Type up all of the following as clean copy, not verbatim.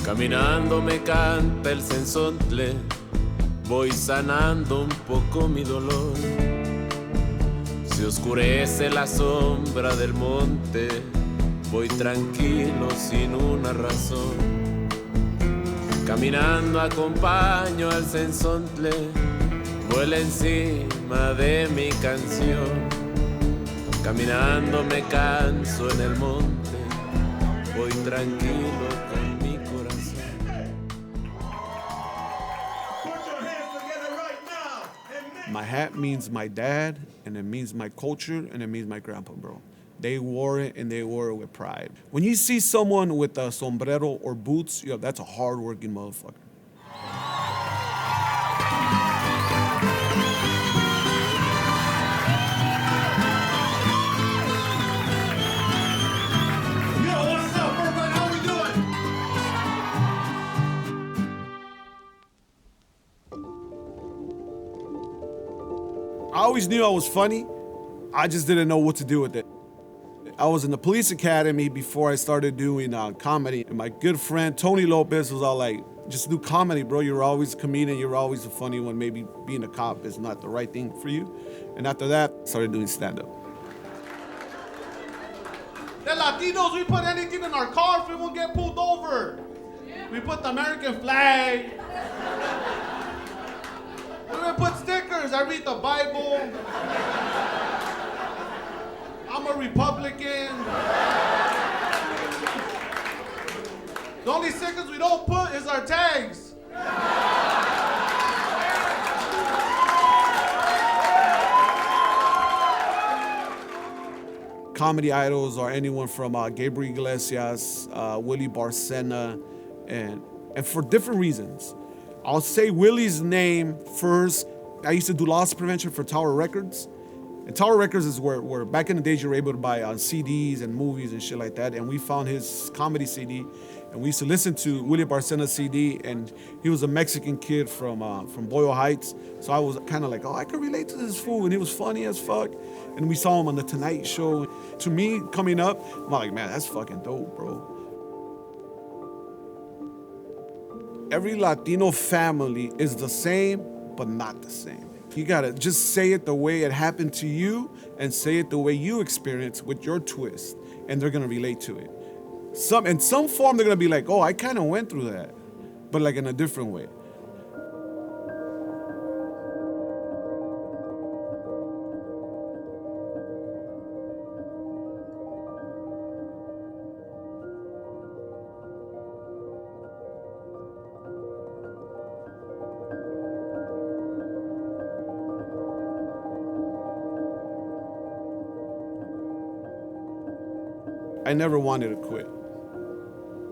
Caminando me canta el sensontle, voy sanando un poco mi dolor. Se oscurece la sombra del monte, voy tranquilo sin una razón. Caminando acompaño al sensontle, vuela encima de mi canción. Caminando me canso en el monte, voy tranquilo con mi corazón. My hat means my dad, and it means my culture, and it means my grandpa, bro. They wore it, and they wore it with pride. When you see someone with a sombrero or boots, that's a hard-working motherfucker. I always knew I was funny. I just didn't know what to do with it. I was in the police academy before I started doing comedy. And my good friend, Tony Lopez, was all like, just do comedy, bro. You're always a comedian. You're always a funny one. Maybe being a cop is not the right thing for you. And after that, I started doing stand-up. The Latinos, we put anything in our cars, we won't get pulled over. We put the American flag. We're gonna put stickers. I read the Bible. I'm a Republican. The only stickers we don't put is our tags. Comedy idols are anyone from Gabriel Iglesias, Willie Barcena, and for different reasons. I'll say Willie's name first. I used to do loss prevention for Tower Records. And Tower Records is where back in the days you were able to buy CDs and movies and shit like that. And we found his comedy CD. And we used to listen to Willie Barcena's CD. And he was a Mexican kid from Boyle Heights. So I was kind of like, oh, I can relate to this fool. And he was funny as fuck. And we saw him on The Tonight Show. To me, coming up, I'm like, man, that's fucking dope, bro. Every Latino family is the same, but not the same. You gotta just say it the way it happened to you and say it the way you experience with your twist, and they're gonna relate to it. In some form, they're gonna be like, oh, I kind of went through that, but like in a different way. I never wanted to quit.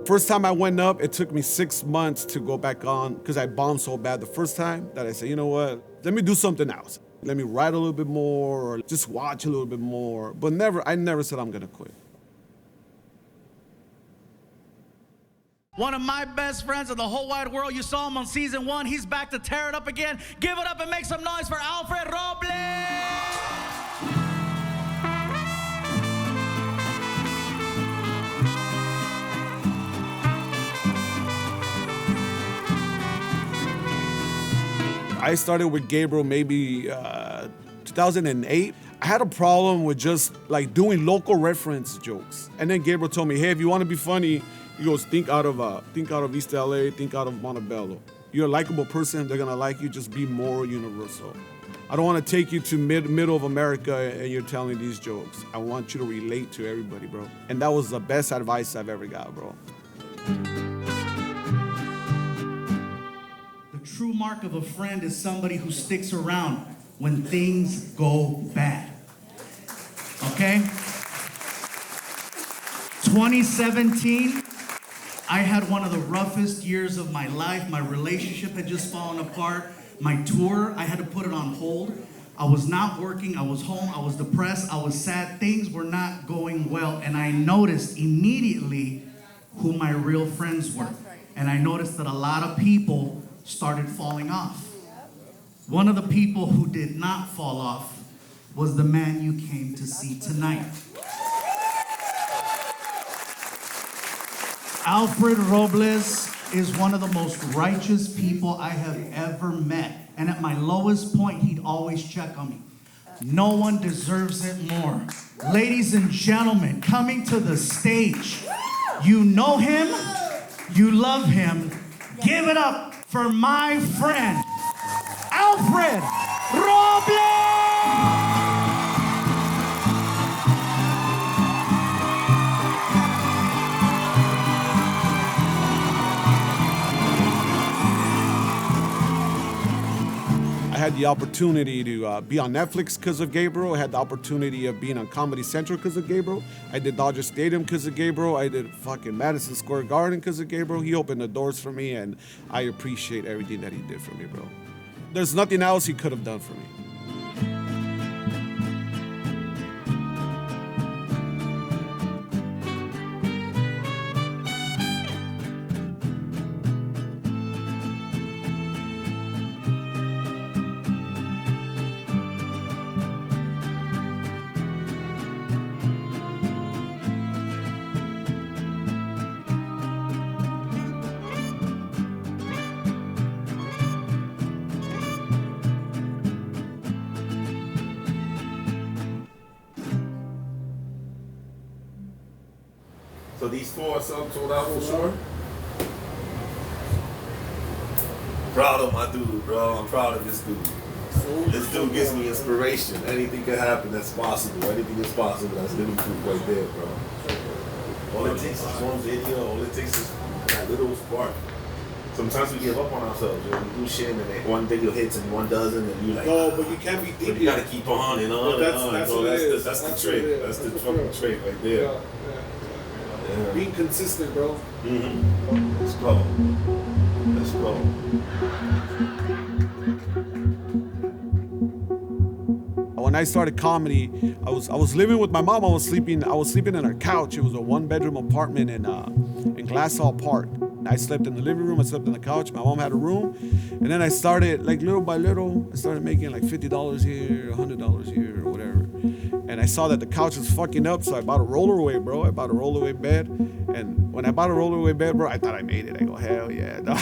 First time I went up, it took me 6 months to go back on because I bombed so bad the first time that I said, you know what, let me do something else. Let me write a little bit more or just watch a little bit more. But I never said I'm gonna quit. One of my best friends in the whole wide world, you saw him on season 1, he's back to tear it up again. Give it up and make some noise for Alfred Robles! I started with Gabriel maybe 2008. I had a problem with just like doing local reference jokes. And then Gabriel told me, hey, if you want to be funny, he goes, think out of East LA, think out of Montebello. You're a likable person, they're gonna like you, just be more universal. I don't want to take you to middle of America and you're telling these jokes. I want you to relate to everybody, bro. And that was the best advice I've ever got, bro. True mark of a friend is somebody who sticks around when things go bad. Okay? 2017, I had one of the roughest years of my life. My relationship had just fallen apart. My tour, I had to put it on hold. I was not working, I was home, I was depressed, I was sad. Things were not going well. And I noticed immediately who my real friends were. And I noticed that a lot of people started falling off. One of the people who did not fall off was the man you came to see tonight. Alfred Robles is one of the most righteous people I have ever met. And at my lowest point, he'd always check on me. No one deserves it more. Ladies and gentlemen, coming to the stage, you know him, you love him. Give it up for my friend, Alfred Robles! I had the opportunity to be on Netflix because of Gabriel. I had the opportunity of being on Comedy Central because of Gabriel. I did Dodger Stadium because of Gabriel. I did fucking Madison Square Garden because of Gabriel. He opened the doors for me, and I appreciate everything that he did for me, bro. There's nothing else he could have done for me. So these 4 subs sold out for sure? Proud of my dude, bro. I'm proud of this dude. This dude gives me inspiration. Anything can happen that's possible. Anything is possible. That's living proof right there, bro. All it takes is one video. All it takes is that little spark. Sometimes we give up on ourselves. You know, we do shit and then one video hits and one doesn't, and you like. No, but you can't be deep. But you gotta keep on, you know. That's what it is. That's the trick. That's the fucking trick right there. Yeah. Being consistent, bro. Mm-hmm. Let's go. Let's go. When I started comedy, I was living with my mom. I was sleeping in her couch. It was a 1-bedroom apartment in Glassall Park. I slept in the living room. I slept on the couch. My mom had a room, and then I started, like, little by little, I started making like $50 here, $100 here, or whatever. And I saw that the couch was fucking up, so I bought a rollerway, bro. I bought a rollerway bed, and when I bought a rollerway bed, bro, I thought I made it. I go, hell yeah, dog.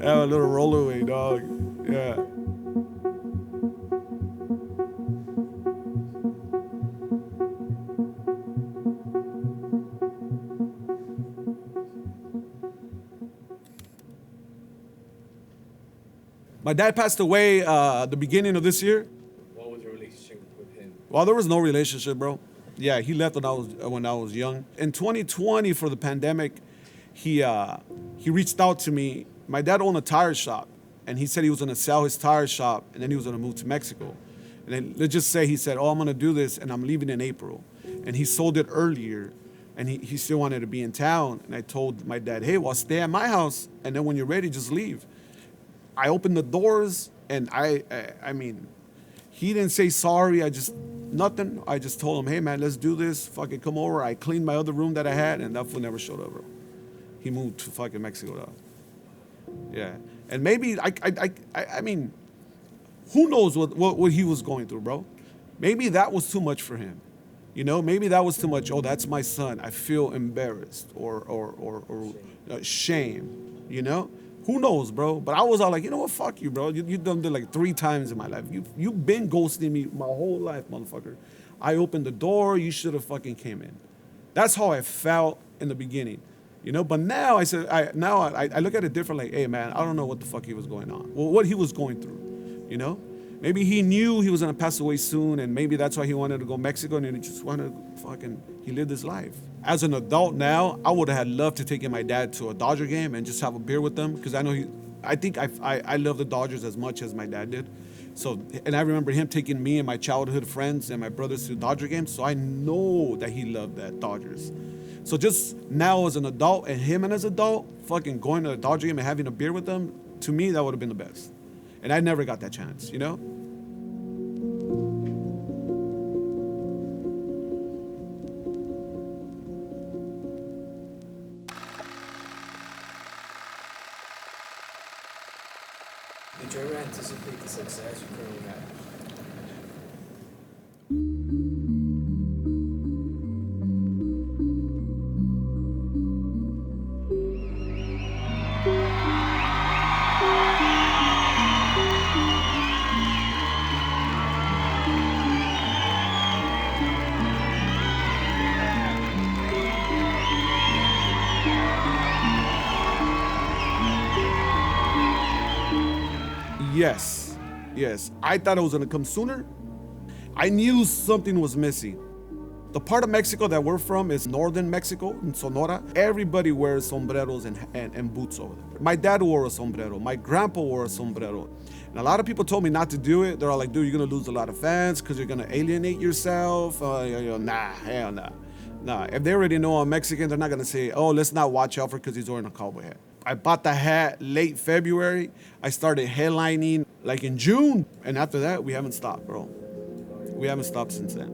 A little rollerway, dog. Yeah. My dad passed away at the beginning of this year. What was your relationship with him? Well, there was no relationship, bro. Yeah, he left when I was young. In 2020, for the pandemic, he reached out to me. My dad owned a tire shop, and he said he was gonna sell his tire shop, and then he was gonna move to Mexico. And then let's just say he said, "Oh, I'm gonna do this, and I'm leaving in April." And he sold it earlier, and he still wanted to be in town. And I told my dad, "Hey, well, stay at my house, and then when you're ready, just leave." I opened the doors, and I mean, he didn't say sorry. Nothing. I just told him, "Hey, man, let's do this. Fucking come over." I cleaned my other room that I had, and that fool never showed up, bro. He moved to fucking Mexico, though. Yeah, and maybe I mean, who knows what he was going through, bro? Maybe that was too much for him. You know, maybe that was too much. Oh, that's my son. I feel embarrassed or shame. You know. Who knows, bro? But I was all like, you know what? Fuck you, bro. You done it like 3 times in my life. You've been ghosting me my whole life, motherfucker. I opened the door. You should have fucking came in. That's how I felt in the beginning, you know. But now I look at it different. Like, hey, man, I don't know what the fuck he was going on. Well, what he was going through, you know. Maybe he knew he was gonna pass away soon, and maybe that's why he wanted to go to Mexico, and he just wanted to he lived his life. As an adult now, I would have had loved to take my dad to a Dodger game and just have a beer with them, because I know I think I love the Dodgers as much as my dad did. So, and I remember him taking me and my childhood friends and my brothers to Dodger games, so I know that he loved that Dodgers. So just now as an adult, and him and as an adult, fucking going to a Dodger game and having a beer with them, to me, that would have been the best. And I never got that chance, you know? Did you ever anticipate the success you currently have? Yes. I thought it was gonna come sooner. I knew something was missing. The part of Mexico that we're from is northern Mexico, in Sonora. Everybody wears sombreros and boots over there. My dad wore a sombrero. My grandpa wore a sombrero. And a lot of people told me not to do it. They're all like, dude, you're gonna lose a lot of fans because you're gonna alienate yourself. Nah, hell nah. Nah, if they already know I'm Mexican, they're not gonna say, oh, let's not watch Alfred because he's wearing a cowboy hat. I bought the hat late February. I started headlining like in June. And after that, we haven't stopped, bro. We haven't stopped since then.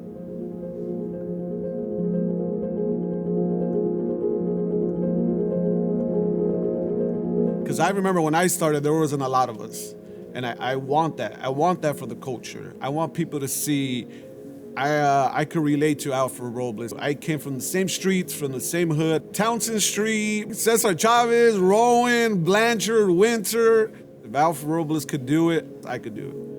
Because I remember when I started, there wasn't a lot of us. And I want that. I want that for the culture. I want people to see I could relate to Alfred Robles. I came from the same streets, from the same hood. Townsend Street, Cesar Chavez, Rowan, Blanchard, Winter. If Alfred Robles could do it, I could do it.